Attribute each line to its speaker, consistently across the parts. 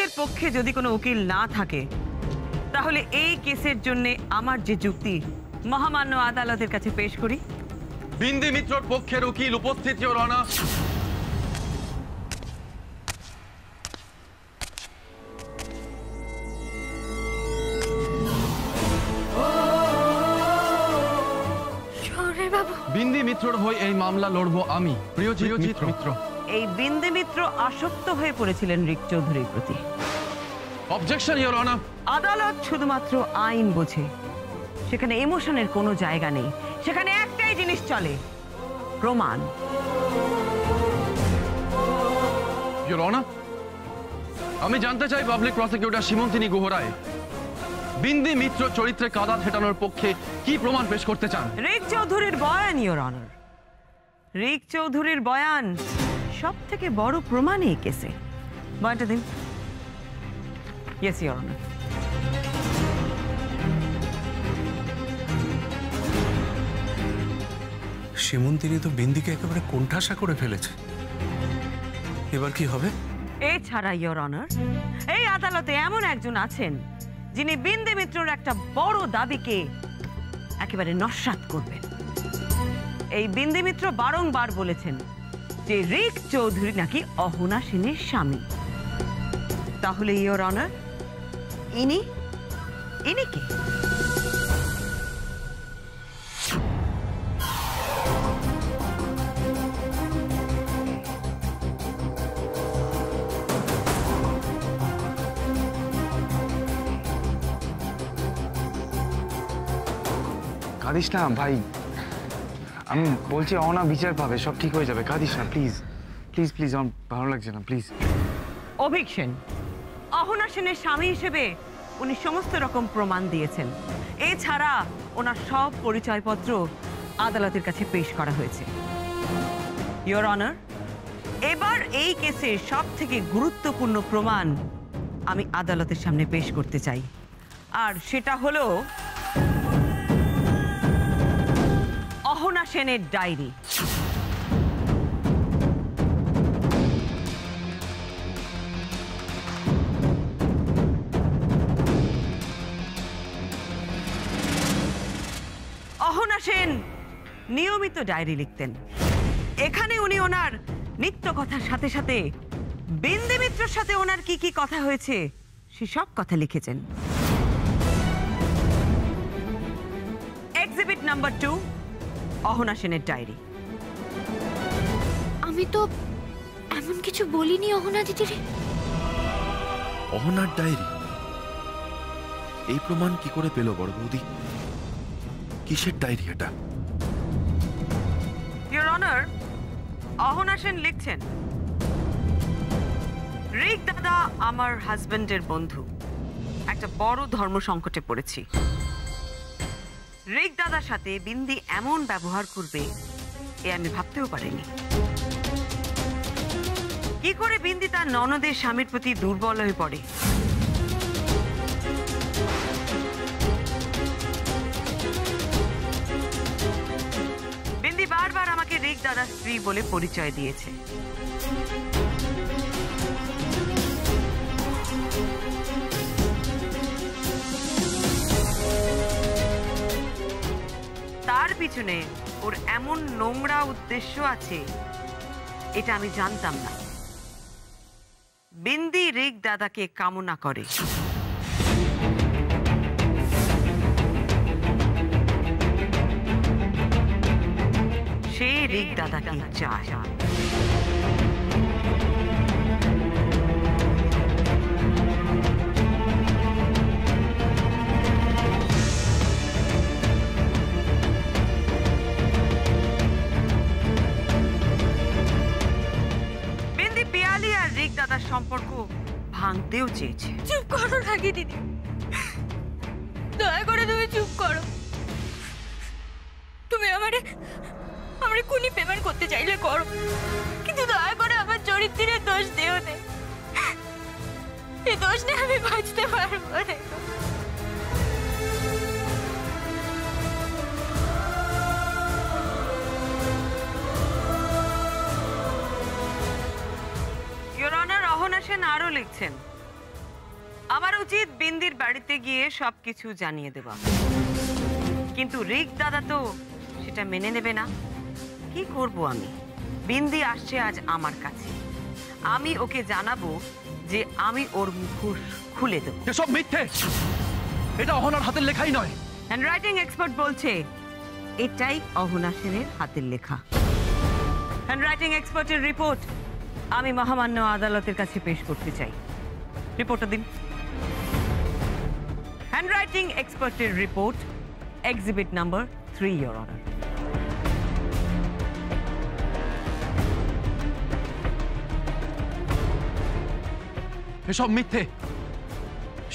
Speaker 1: আদিত্যের পক্ষে যদি কোনো উকিল না থাকে তাহলে এই কেসের জন্য আমার যে যুক্তি মহামান্য আদালতের কাছে পেশ করি।
Speaker 2: বিন্দি মিত্রর পক্ষের উকিল উপস্থিত, ইওর অনার। বিন্দি মিত্রর হয়ে এই মামলা লড়বো আমি, প্রিয়জিৎ মিত্র।
Speaker 1: এই বিন্দি মিত্র আসক্ত হয়ে পড়েছিলেন রিক চৌধুরীর প্রতি।
Speaker 2: Objection, your honour.
Speaker 1: আদালত শুধুমাত্র আইন বোঝে, সেখানে ইমোশনের কোনো জায়গা নেই। সেখানে একটাই জিনিস চলে, প্রমাণ।
Speaker 2: ইওর অনার, আমি জানতে চাই পাবলিক প্রসিকিউটর সীমন্তিনী গুহ রায় বিন্দি মিত্র চরিত্রে কাদা ছেটানোর পক্ষে কি প্রমাণ পেশ করতে চান?
Speaker 1: রিক চৌধুরীর বয়ান, ইওর অনার। রিক চৌধুরীর বয়ান সব থেকে বড় প্রমাণ এই কেসে। বয়ানটা দিন। Yes, your honour.
Speaker 3: সীমন্তিনী তো বিন্দিকে একেবারে কোণঠাসা করে ফেলেছে। এবার কি হবে?
Speaker 1: এছাড়া ইওর অনার, এই আদালতে এমন একজন আছেন যিনি বিন্দি মিত্রর একটা বড় দাবিকে একেবারে নস্যাৎ করবেন। এই বিন্দি মিত্র বারংবার বলেছেন যে রিক চৌধুরী নাকি অহনা সেনের স্বামী। তাহলে ইওর অনার, ইনি কে?
Speaker 4: কাঁদিস না ভাই, আমি বলছি অহনা বিচার পাবে, সব ঠিক হয়ে যাবে। কাঁদিস না প্লিজ, প্লিজ প্লিজ, আমার ভালো লাগছে না, প্লিজ।
Speaker 1: অভিক সেন অহনা সেনের স্বামী হিসেবে উনি সমস্ত রকম প্রমাণ দিয়েছেন। এছাড়া ওনার সব পরিচয়পত্র আদালতের কাছে পেশ করা হয়েছে। ইওর অনার, এবার এই কেসের সব থেকে গুরুত্বপূর্ণ প্রমাণ আমি আদালতের সামনে পেশ করতে চাই, আর সেটা হলো অহনা সেনের ডায়েরি। অহনা সেন নিয়মিত ডায়েরি লিখতেন। এখানে উনি ওনার নিত্য কথার সাথে সাথে বিন্দি মিত্রর সাথে ওনার কি কি কথা হয়েছে সেসব কথা লিখেছেন। এক্সিবিট নাম্বার 2, অহনা সেনের ডায়েরি।
Speaker 5: আমি তো এমন কিছু বলিনি অহনা দিদিরে।
Speaker 6: অহনার ডায়েরি? এই প্রমাণ কি করে পেল বড় বৌদি? কিসের ডায়েরি এটা?
Speaker 1: ইওর অনার, অহনা সেন লিখছেন, রিক দাদা আমার হাজবেন্ডের বন্ধু। একটা বড় ধর্ম সংকটে পড়েছি। রিক দাদার সাথে বিন্দি এমন ব্যবহার করবে এ আমি ভাবতেও পারিনি। কি করে বিন্দি তার ননদের স্বামীর প্রতি দুর্বল হয়ে পড়ে। বিন্দি বারবার আমাকে রিক দাদার স্ত্রী বলে পরিচয় দিয়েছে। তার পিছনে ওর এমন নোংরা উদ্দেশ্য আছে এটা আমি জানতাম না। বিন্দি রিক দাদাকে কামনা করে। সে রিক দাদাকে চায়। রিক দাদার সম্পর্ক ভাঙতেও চেয়েছে।
Speaker 5: চুপ করো রাগি দিদি, দয়া করে তুমি চুপ করো। তুমি আমারে খুনি পেমেন্ট করতে চাইলে করো, কিন্তু দয়া করে আমার চরিত্রের দোষ দিও না। এই দোষ নিয়ে আমি বাঁচতে পারবো না।
Speaker 1: ইওর অনার, অহনা সেন আরো লিখছেন, আমার উচিত বিন্দির বাড়িতে গিয়ে সবকিছু জানিয়ে দেওয়া, কিন্তু রিক দাদা তো সেটা মেনে নেবে না। কি করব আমি? বিন্দি আসছে আজ আমার কাছে, আমি ওকে জানাবো যে আমি ওর মুখোশ খুলে দেবো।
Speaker 2: এসব মিথ্যে, এটা অহনার হাতের লেখাই নয়।
Speaker 1: হ্যান্ডরাইটিং এক্সপার্ট বলছে এটাই অহনা সেনের হাতের লেখা। হ্যান্ডরাইটিং এক্সপার্টের রিপোর্ট আমি মহামান্য আদালতের কাছে পেশ করতে চাই। রিপোর্টটা দিন। হ্যান্ডরাইটিং এক্সপার্টের report, exhibit number 3, your honour.
Speaker 2: এসব মিথ্যে।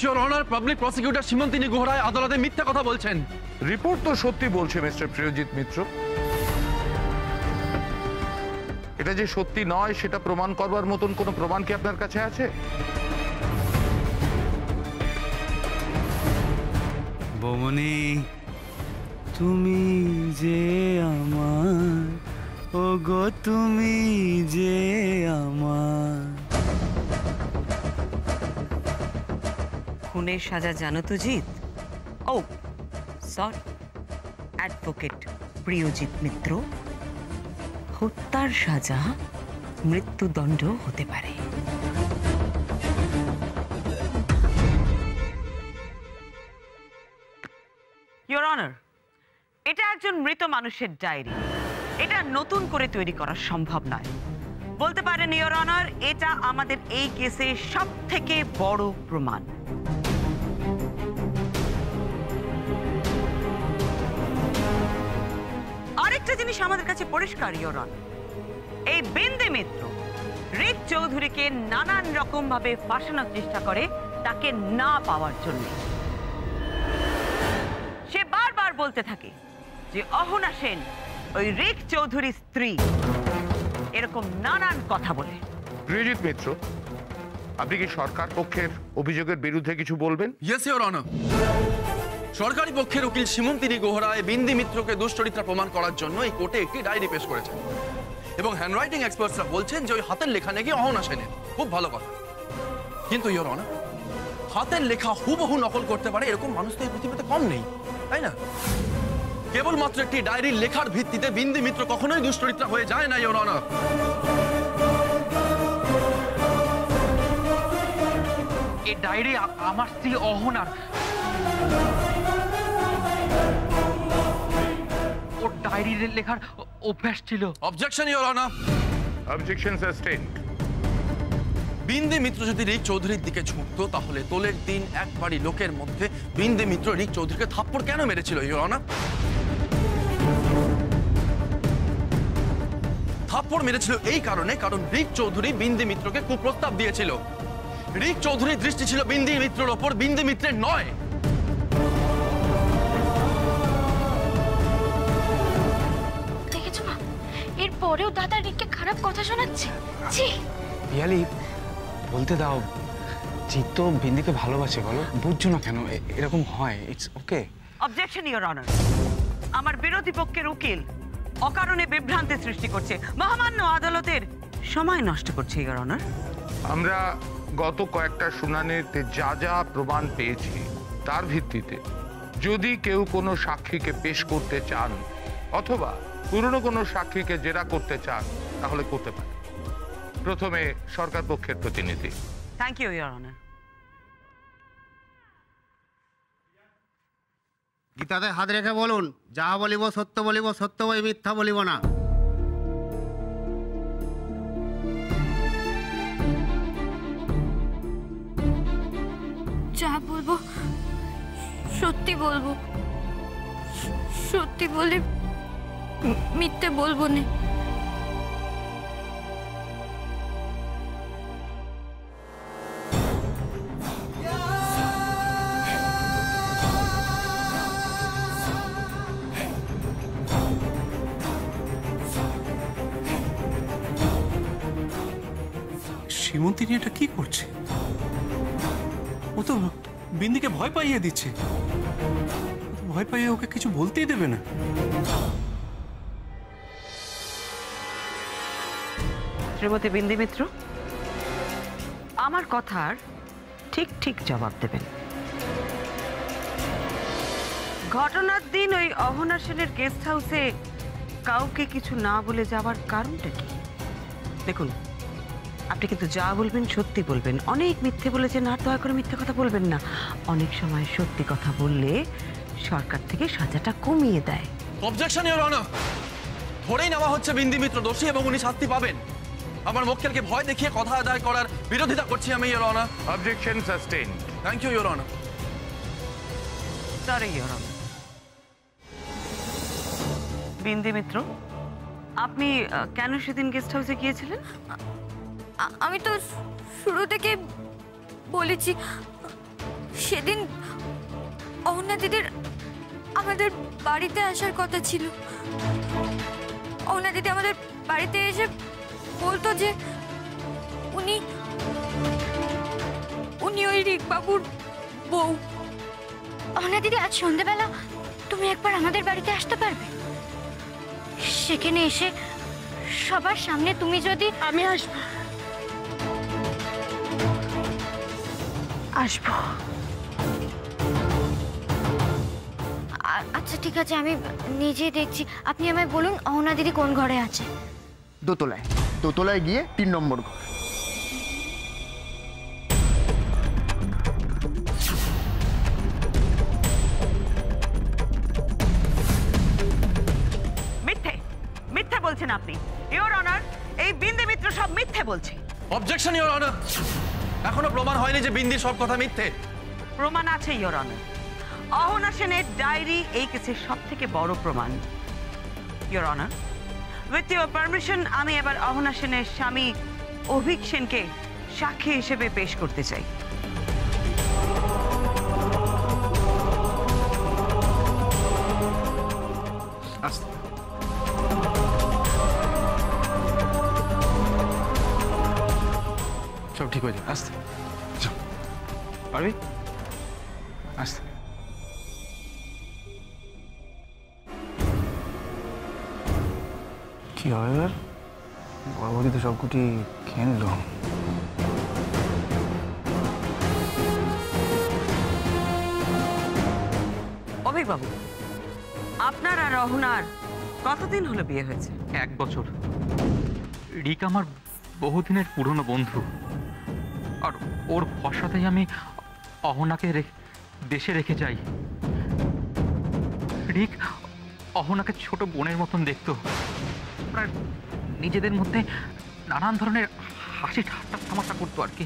Speaker 2: Your honour, public prosecutor Simantini Guha Roy আদালতে মিথ্যা কথা বলছেন।
Speaker 7: রিপোর্ট তো সত্যি বলছে মিস্টার প্রিয়জিৎ মিত্র। এটা যে সত্যি নয় সেটা প্রমাণ করবার মতন কোনো প্রমাণ কি আপনার কাছে আছে?
Speaker 4: বৌমনি, তুমি যে আমার, ও গো তুমি যে আমার।
Speaker 1: খুনের সাজা জানো তো জিৎ? ও সরি, অ্যাডভোকেট প্রিয়জিৎ মিত্র, হত্যার সাজা মৃত্যুদণ্ড হতে পারে। ইওর অনার, এটা একজন মৃত মানুষের ডায়েরি। এটা নতুন করে তৈরি করা সম্ভব নয়। বলতে পারেন ইওর অনার, এটা আমাদের এই কেসে সবথেকে বড় প্রমাণ। আরেকটা জিনিস আমাদের কাছে পরিষ্কার ইওর অনার, এই বিন্দি মিত্র রিক চৌধুরীকে নানান রকম ভাবে ফাঁসানোর চেষ্টা করে তাকে না পাওয়ার জন্য। সে বারবার বলতে থাকে যে অহনা সেন ওই রিক চৌধুরীর স্ত্রী, এরকম নানান কথা বলে।
Speaker 7: প্রিয়জিৎ মিত্র, আপনি কি সরকার পক্ষের অভিযোগের বিরুদ্ধে কিছু বলবেন?
Speaker 2: Yes your honour. সরকারি পক্ষের উকিল সীমন্তিনী গুহ রায় বিন্দি মিত্রকে দুশ্চরিত্রা প্রমাণ করার জন্য এই কোর্টে একটি ডায়েরি পেশ করেছেন, এবং হ্যান্ডরাইটিং এক্সপার্টসরা বলছেন যে ওই হাতের লেখা নাকি অহনা সেনের। খুব ভালো কথা, কিন্তু ইওর অনার, হাতের লেখা হুবহু নকল করতে পারে এরকম মানুষ তো এই পৃথিবীতে কম নেই, তাই না? কেবলমাত্র একটি ডায়েরির লেখার ভিত্তিতে বিন্দি মিত্র কখনোই দুশ্চরিত্রা হয়ে যায় না ইওর অনার।
Speaker 8: এই ডায়েরি আমার স্ত্রী অহনার। ওর ডায়েরির লেখার অভ্যাস ছিল।
Speaker 2: Objection your honour.
Speaker 7: Objection sustained.
Speaker 2: Bindi Mitra যদি রিক চৌধুরীর দিকে ছুটতো তাহলে তোলের দিন এক বাড়ি লোকের মধ্যে বিন্দি মিত্র রিক চৌধুরীকে থাপ্পড় কেন মেরেছিল ইওর অনার? থাপ্পড় মেরেছিল এই কারণে, কারণ রিক চৌধুরী বিন্দি মিত্রকে কুপ্রস্তাব দিয়েছিল। রিক চৌধুরীর দৃষ্টি ছিল বিন্দি মিত্রের ওপর, বিন্দি মিত্রের নয়।
Speaker 5: দেখেছো মা, এর পরেও দাদা রিককে খারাপ কথা শোনাচ্ছে। ছি,
Speaker 4: পিয়ালি, বলতে দাও। জিৎ তো বিন্দিকে ভালোবাসে, বলো বুঝছো না কেন এরকম হয়? It's okay.
Speaker 1: Objection your honour. আমার বিরোধী পক্ষের উকিল অকারণে বিভ্রান্তি সৃষ্টি করছে, মহামান্য আদালতের সময় নষ্ট করছে ইওর অনার।
Speaker 7: আমরা গত কয়েকটা শুনানিতে যা যা প্রমাণ পেয়েছি তার ভিত্তিতে যদি কেউ কোনো সাক্ষীকে পেশ করতে চান অথবা পুরনো কোনো সাক্ষীকে জেরা করতে চান তাহলে করতে পারে। প্রথমে সরকার পক্ষের প্রতিনিধি।
Speaker 1: Thank you your honour.
Speaker 9: গীতাতে হাত রেখে বলুন, যাহা বলিব সত্য বলিব, সত্য বই মিথ্যা বলিব না।
Speaker 5: যা বলবো সত্যি বলবো, সত্যি বলে মিথ্যে বলবো না।
Speaker 3: সীমন্তিনী এটা কি করছে? ও তো বিন্দিকে ভয় পাইয়ে দিচ্ছে। ভয় পাইয়ে ওকে কিছু বলতেই দেবে না।
Speaker 1: শ্রীমতী বিন্দি মিত্র, আমার কথার ঠিক ঠিক জবাব দেবেন। ঘটনার দিন ওই অহনা সেনের গেস্ট হাউসে কাউকে কিছু না বলে যাওয়ার কারণটা কি? দেখুন, আপনি কিন্তু যা বলবেন সত্যি বলবেন। অনেক মিথ্যে বলেছেন, আর দয়া করে মিথ্যে কথা বলবেন না। অনেক সময় সত্যি কথা বললে সরকার থেকে সাজাটা কমিয়ে দেয়।
Speaker 2: অবজেকশন ইওর অনার, ধরেই নেওয়া হচ্ছে বিন্দি মিত্র দোষী এবং উনি শাস্তি পাবেন। আমার মক্কেলকে ভয় দেখিয়ে কথা আদায় করার বিরোধিতা করছি আমি, your honour.
Speaker 7: Objection sustain.
Speaker 2: Thank you, your honour.
Speaker 1: Sorry your honour. Bindi Mitra, আপনি কেন সেদিন গেস্ট হাউসে গিয়েছিলেন?
Speaker 5: আমি তো শুরু থেকে বলেছি, সেদিন অহনা দিদির আমাদের বাড়িতে আসার কথা ছিল। অহনা দিদি আমাদের বাড়িতে এসে বলতো যে উনি ওই রিক বাবুর বউ।
Speaker 10: অহনা দিদি, আজ সন্ধ্যেবেলা তুমি একবার আমাদের বাড়িতে আসতে পারবে? সেখানে এসে সবার সামনে তুমি যদি...
Speaker 5: আমি আসবো।
Speaker 10: আচ্ছা ঠিক আছে, আমি নিজেই দেখছি। আপনি আমায় বলুন অহনা দিদি কোন ঘরে আছে?
Speaker 9: দোতলায়, দোতলায় গিয়ে 3 নম্বর ঘর।
Speaker 1: মিথ্যে মিথ্যে বলছেন আপনি, ইওর অনার। এই বিন্দি মিত্র সব মিথ্যে বলছে।
Speaker 2: অবজেকশন ইওর অনার, এখনো প্রমাণ হয়নি যে বিন্দির সব কথা মিথ্যে।
Speaker 1: প্রমাণ আছে ইওর অনার। অহনা সেনের ডায়েরি এই কেসের সব থেকে বড় প্রমাণ। Your honour, with your permission আমি এবার অহনা সেনের স্বামী অভিক সেনকে সাক্ষী হিসেবে পেশ করতে চাই।
Speaker 4: সব ঠিক হয়ে যাবে, আসতে পারবি? আসতে। কি হবে এবার? বড় বৌদি তো সবকুটি খেয়ে নিল।
Speaker 1: অভিক বাবু, আপনার আর অহনার কতদিন হলো বিয়ে হয়েছে?
Speaker 8: 1 বছর। রিক আমার বহুদিনের পুরনো বন্ধু, আর ওর ভরসাতেই আমি অহনাকে দেশে রেখে যাই। রিক অহনাকে ছোট বোনের মতন দেখতো। ওরা নিজেদের মধ্যে নানান ধরনের হাসি ঠাট্টা তামাশা করতো আর কি।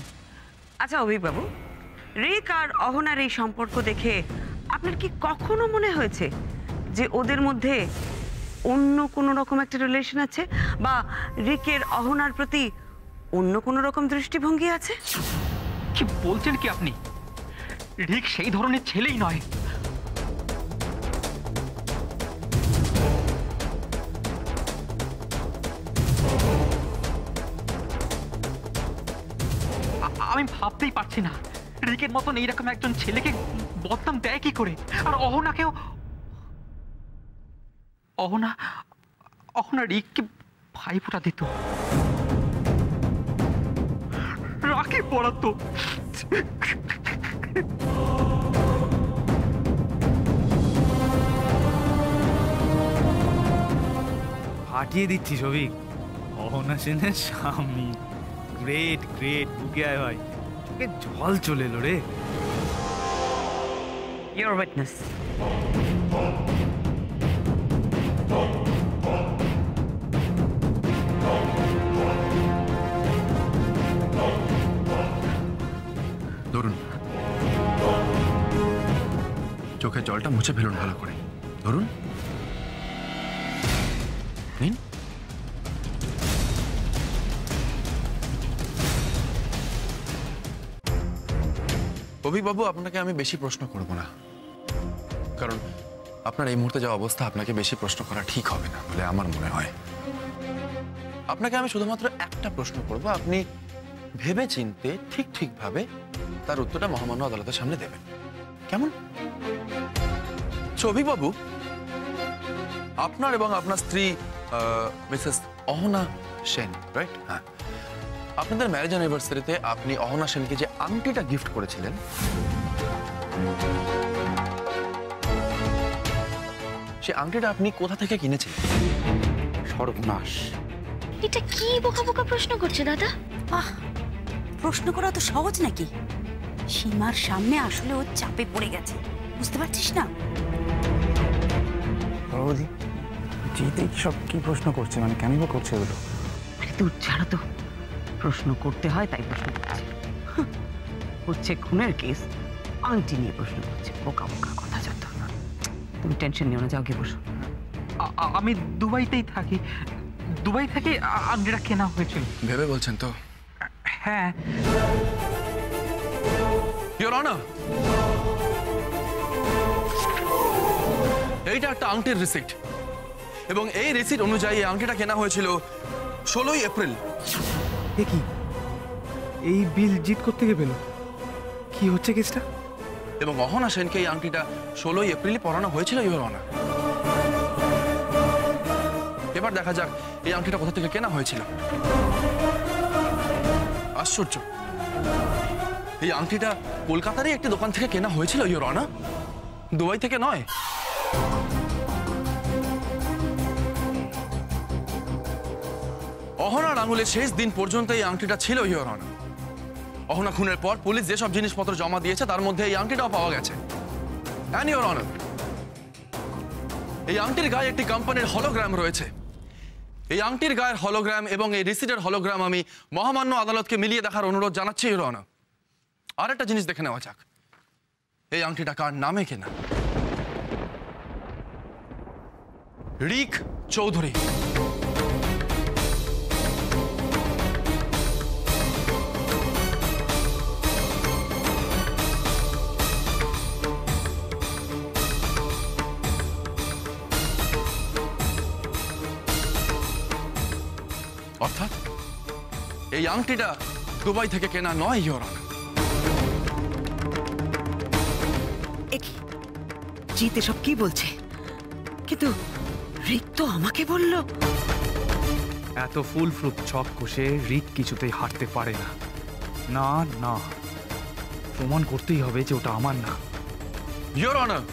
Speaker 1: আচ্ছা অভিক বাবু, রিক আর অহনার এই সম্পর্ক দেখে আপনার কি কখনো মনে হয়েছে যে ওদের মধ্যে অন্য কোনো রকম একটা রিলেশন আছে, বা রিকের অহনার প্রতি অন্য কোনো রকম দৃষ্টিভঙ্গি আছে?
Speaker 8: কি বলছেন কি আপনি? রিক সেই ধরনের ছেলেই নয়। আমি ভাবতেই পারছি না রিকের মতন এইরকম একজন ছেলেকে বদনাম দেয় কি করে। আর অহনা রিককে ভাইফোঁটা দিত, রাখি পড়াতো।
Speaker 11: ফাটিয়ে দিচ্ছি সবিক। অহনা সেনের স্বামী, গ্রেট গ্রেট। বুকে আয় ভাই, চোখে জল চলে এলো রে।
Speaker 1: Your witness.
Speaker 6: ধরুন, চোখের জলটা মুছে ফেলুন ভালো করে। ধরুন, নিন। অভিকবাবু, আপনাকে আমি বেশি প্রশ্ন করব না, কারণ আপনার এই মুহূর্তে যা অবস্থা, আপনাকে বেশি প্রশ্ন করা ঠিক হবে না বলে আমার মনে হয়। আপনাকে আমি শুধুমাত্র একটা প্রশ্ন করব, আপনি ভেবে চিনতে ঠিক ঠিকভাবে তার উত্তরটা মহামান্য আদালতের সামনে দেবেন, কেমন? অভিকবাবু, আপনার এবং আপনার স্ত্রী মিসেস অহনা সেন, রাইট? হ্যাঁ,
Speaker 2: আপনাদের ম্যারেজ অ্যানিভার্সারিতে আপনি অহনা সেনকে যে আংটিটা গিফট করেছিলেন, সে আংটিটা আপনি কোথা থেকে কিনেছিলেন?
Speaker 11: সর্বনাশ।
Speaker 10: এটা কি বোকা বোকা প্রশ্ন করছে দাদা?
Speaker 12: প্রশ্ন করা তো সহজ নাকি? সীমার সামনে আসলে ও চাপে পড়ে গেছে, বুঝতে পারছিস না?
Speaker 4: বৌদি জিতে সব কি প্রশ্ন করছে, মানে কেন বা করছে ওগুলো?
Speaker 1: আরে তুই ছাড়া তো, প্রশ্ন করতে হয় তাই প্রশ্ন করছে। হচ্ছে খুনের কেস, আংটি নিয়ে প্রশ্ন করছে। বোকা বোকা কথা যত। তুমি টেনশন নিও না, যাও গিয়ে বসো।
Speaker 8: আমি দুবাইতেই থাকি, দুবাই থেকে আংটিটা কেনা হয়েছিল।
Speaker 6: ভেবে বলছেন তো?
Speaker 8: হ্যাঁ।
Speaker 2: ইওর অনার, এইটা একটা আংটির রিসিট এবং এই রিসিট অনুযায়ী এই আংটিটা কেনা হয়েছিল 16ই এপ্রিল।
Speaker 11: এ কি, এই বিল জিত করতে গিয়ে পেল? কি হচ্ছে কেসটা?
Speaker 2: এবং অহনা সেনকে এই আংটিটা 16ই এপ্রিলে পরানো হয়েছিল ইওর অনার। এবার দেখা যাক এই আংটিটা কোথা থেকে কেনা হয়েছিল। আশ্চর্য, এই আংটিটা কলকাতারই একটি দোকান থেকে কেনা হয়েছিল ইওর অনার, দুবাই থেকে নয়। অহনার আঙুলের শেষ দিন পর্যন্ত এই আংটিটা ছিল ইওর অনার। অহনা খুনের পর পুলিশ যেসব জিনিসপত্র জমা দিয়েছে তার মধ্যে এই আংটিটাও পাওয়া গেছে। এন্ড ইওর অনার, এই আংটির গায়ে একটি কোম্পানির হলোগ্রাম রয়েছে। এই আংটির গায়ের হলোগ্রাম এবং এই রিসিটের হলোগ্রাম আমি মহামান্য আদালতকে মিলিয়ে দেখার অনুরোধ জানাচ্ছি ইওর অনার। আর একটা জিনিস দেখে নেওয়া যাক, এই আংটিটা কার নামে কেনা? রিক চৌধুরী। অর্থাৎ এই আংটিটা দুবাই থেকে কেনা নয় ইওর অনার।
Speaker 12: জিত এসব কি বলছে? কিন্তু রিক তো আমাকে বলল।
Speaker 11: এত ফুল ফ্রুট ছক কষে রিক কিছুতেই হারতে পারে না। না না, প্রমাণ করতেই হবে যে ওটা আমার না।
Speaker 2: ইওর অনার,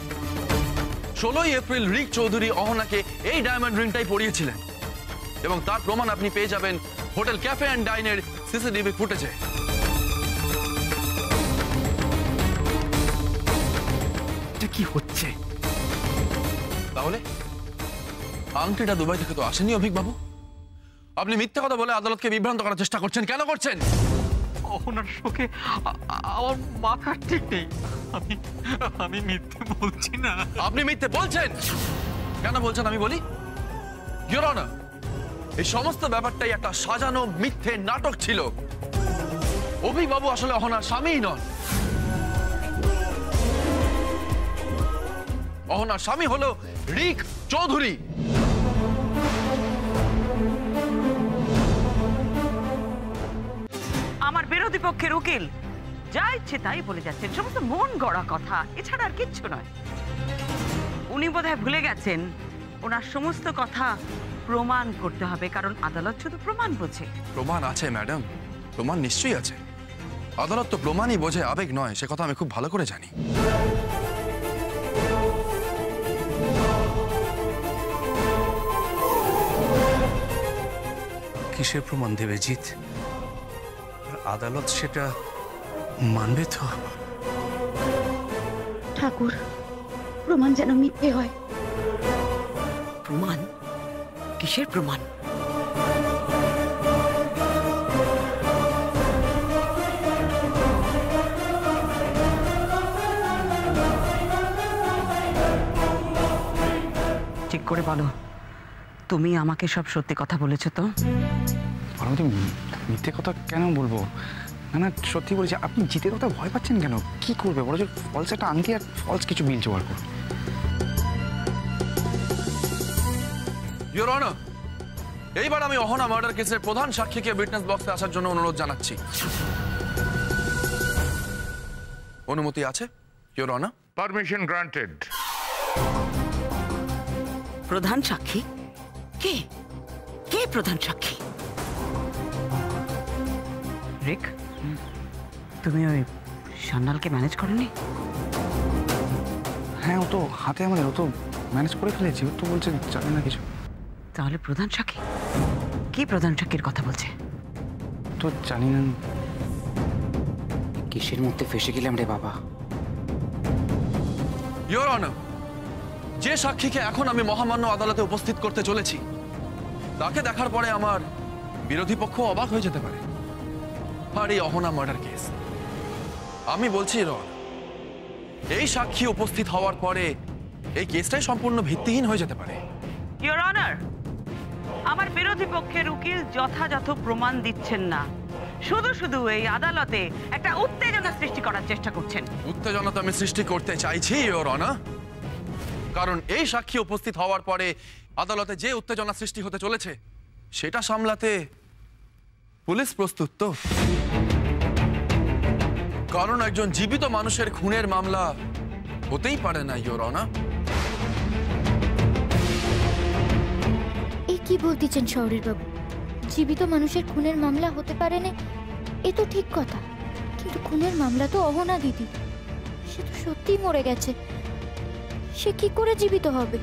Speaker 2: 16ই এপ্রিল রিক চৌধুরী অহনাকে এই ডায়মন্ড রিংটাই পরিয়েছিলেন এবং তার প্রমাণ আপনি পেয়ে যাবেন হোটেল ক্যাফে অ্যান্ড ডাইনের সিসিটিভি ফুটেজে।
Speaker 11: এটা কি হচ্ছে?
Speaker 2: তাহলে আংটিটা দুবাই থেকে তো আসেনি অভিক বাবু। আপনি মিথ্যে কথা বলে আদালতকে বিভ্রান্ত করার চেষ্টা করছেন, কেন করছেন?
Speaker 8: ওনার শোকে আমার মাথা ঠিক নেই। আমি মিথ্যে বলছি না।
Speaker 2: আপনি মিথ্যে বলছেন? কেন বলছেন আমি বলি। ইওর অনার, এই সমস্ত ব্যাপারটাই একটা সাজানো মিথ্যে নাটক ছিল। অভিক বাবু আসলে অহনার স্বামীই নন। অহনার স্বামী হলো রিক চৌধুরী।
Speaker 1: আমার বিরোধী পক্ষের উকিল যা ইচ্ছে তাই বলে যাচ্ছেন, সমস্ত মন গড়া কথা, এছাড়া আর কিচ্ছু নয়। উনি বোধহয় ভুলে গেছেন ওনার সমস্ত কথা প্রমাণ করতে হবে, কারণ আদালত শুধু প্রমাণ বোঝে।
Speaker 2: প্রমাণ আছে ম্যাডাম, প্রমাণ নিশ্চয়ই আছে। আদালত তো প্রমাণই বোঝে, আবেগ নয়, সে কথা আমি খুব ভালো করে জানি।
Speaker 3: কিসের প্রমাণ দেবে জিত? আদালত সেটা মানবে তো?
Speaker 12: ঠাকুর, প্রমাণ যেন মিথ্যে হয়। প্রমাণ? কিসের প্রমাণ?
Speaker 1: ঠিক করে বলো, তুমি আমাকে সব সত্যি কথা বলেছো তো?
Speaker 4: পার্বতী, মিথ্যে কথা কেন বলবো? না না, সত্যি বলেছি। আপনি জিতের কথা ভয় পাচ্ছেন কেন? কি করবে বলো? যে ফলস একটা আংটি আর ফলস কিছু বিল জোগাড় করো।
Speaker 2: ইওর অনার, এইবার আমি অহনা মার্ডার কেসের প্রধান সাক্ষীকে উইটনেস বক্সে আসার জন্য অনুরোধ জানাচ্ছি। অনুমতি আছে ইওর অনার?
Speaker 7: Permission granted.
Speaker 12: প্রধান সাক্ষী? কে কে প্রধান সাক্ষী?
Speaker 1: রিক, তুমি ওই সান্যালকে ম্যানেজ করনি?
Speaker 4: হ্যাঁ, ও তো হাতে আমাদের, ও তো ম্যানেজ করে ফেলেছি। ও তো বলছে জানে না কিছু।
Speaker 1: তাহলে প্রধান সাক্ষী কি প্রধান সাক্ষীর কথা বলছে?
Speaker 4: তো জানি না।
Speaker 13: কিসের মধ্যে ফেসে গেলাম রে বাবা?
Speaker 2: ইওর অনার, যে সাক্ষীকে এখন আমি মহামান্য আদালতে উপস্থিত করতে চলেছি তাকে দেখার পরে আমার বিরোধী পক্ষ অবাক হয়ে যেতে পারে। আর এই অহনা মার্ডার কেস, আমি বলছি এই সাক্ষী উপস্থিত হওয়ার পরে এই কেসটাই সম্পূর্ণ ভিত্তিহীন হয়ে যেতে পারে।
Speaker 1: ইওর অনার, আমার বিরোধী পক্ষের উকিল যথাযথ প্রমাণ দিচ্ছেন না, শুধু শুধু এই আদালতে একটা উত্তেজনা সৃষ্টি করার চেষ্টা করছেন।
Speaker 2: উত্তেজনা তো আমি সৃষ্টি করতে চাইছি ইওর অনার, কারণ এই সাক্ষী উপস্থিত হওয়ার পরে আদালতে যে উত্তেজনা সৃষ্টি হতে চলেছে সেটা সামলাতে পুলিশ প্রস্তুত তো। কারণ একজন জীবিত মানুষের খুনের মামলা হতেই পারে না ইওর অনার।
Speaker 10: এই কি বলতেছেন শহরের বাবু? জীবিত মানুষের খুনের মামলা হতে পারে না, এ তো ঠিক কথা, কিন্তু খুনের মামলা তো অহনা দিদি, সে তো সত্যিই মরে গেছে, সে কি করে জীবিত হবে?